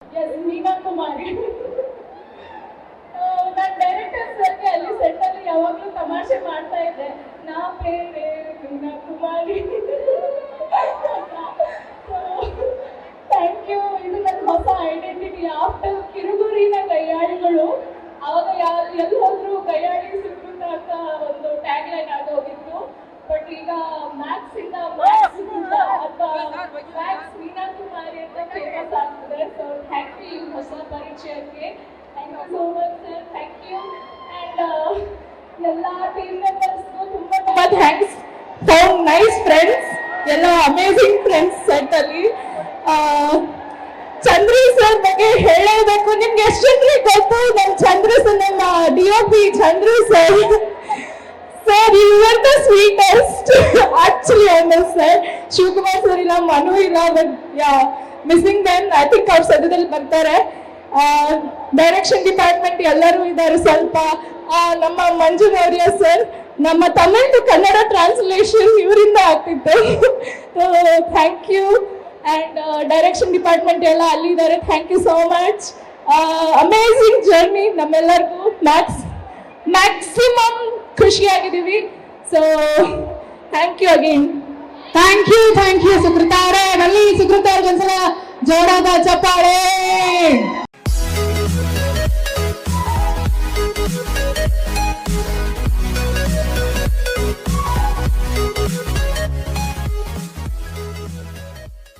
S ಮೀನಾ ಕುಮಾರಿ. ನಾನು director ಸರ್ಗೆ ಅಲ್ಲಿ ಸೆಟ್ಟಲ್ಲಿ ಯಾವಾಗಲೂ ತಮಾಷೆ ಮಾಡ್ತಾ ಇದ್ದೆ, ನಾ ಬೇರೆ ಮೀನಾ ಕುಮಾರಿ. Thank you. ಇದು ನನ್ನ ಹೊಸ ಐಡೆಂಟಿಟಿ. ಆಫ್ಟರ್ ಕಿರುಗುರಿನ ಕೈಯಾಳಿಗಳು, ಅವಾಗ ಎಲ್ಲಿ ಹೋದ್ರು ಕೈಯಾಳಿ ಸುಕೃತ ಅಂತ ಒಂದು ಟ್ಯಾಗ್ ಲೈನ್ ಆಗೋಗಿತ್ತು. ಬಟ್ ಈಗ ಮ್ಯಾಕ್ಸ್ ಇಂದ ಅಥವಾ ಮ್ಯಾಕ್ಸ್ ಮೀನಾ ಕುಮಾರಿ ಅಂತ ಫೇಮಸ್ ಆಗ್ತದೆ. ಸೊ ಥ್ಯಾಂಕ್ ಯು ಹೊಸ ಪರಿಚಯಕ್ಕೆ. Thank you so much sir. Thank you. And ಎಲ್ಲ ಟೀಮ್ ಮೆಂಬರ್ಸ್ಗೂ ತುಂಬ ತುಂಬ ಥ್ಯಾಂಕ್ಸ್. ಫೌಂಡ್ ನೈಸ್ ಫ್ರೆಂಡ್ಸ್, ಎಲ್ಲ ಅಮೇಝಿಂಗ್ ಫ್ರೆಂಡ್ಸ್ ಸೆಟ್ಟಲ್ಲಿ. ಚಂದ್ರಿ ಸರ್ ಬಗ್ಗೆ ಹೇಳಬೇಕು. ನಿಮ್ಗೆ ಎಷ್ಟು ಜನರಿಗೆ ಗೊತ್ತು ನಮ್ಮ ಚಂದ್ರು ಸರ್, ನಮ್ಮ DOP Chandru sir. Sir you are the sweetest actually. ಅವನು ಸರ್ ಶಿವಕುಮಾರ್ ಸರ್ ಇಲ್ಲ, ಮನು ಇಲ್ಲ, but ya missing then. I think ಅವ್ರು ಸದ್ಯದಲ್ಲಿ ಬರ್ತಾರೆ. ಡೈರೆಕ್ಷನ್ ಡಿಪಾರ್ಟ್ಮೆಂಟ್ ಎಲ್ಲರೂ ಇದ್ದಾರೆ ಸ್ವಲ್ಪ. ನಮ್ಮ ಮಂಜು ಮೌರ್ಯ ಸರ್, ನಮ್ಮ ತಮಿಳ್ ಟು ಕನ್ನಡ ಟ್ರಾನ್ಸ್ಲೇಷನ್ ಇವರಿಂದ ಆಗ್ತಿತ್ತು. Thank you. And direction department ಎಲ್ಲ ಅಲ್ಲಿದ್ದಾರೆ. Thank you so much. Amazing journey ನಮ್ಮೆಲ್ಲರಿಗೂ. ಮ್ಯಾಕ್ಸಿಮಮ್ ಖುಷಿಯಾಗಿದ್ದೀವಿ. So thank you again. Thank you Sukrutha ಅವರೇ. ನಲ್ಲಿ ಸುಕೃತ ಅವ್ರಿಗೆ ಒಂದ್ಸಲ ಜೋರಾದ ಚಪ್ಪಾಳೆ.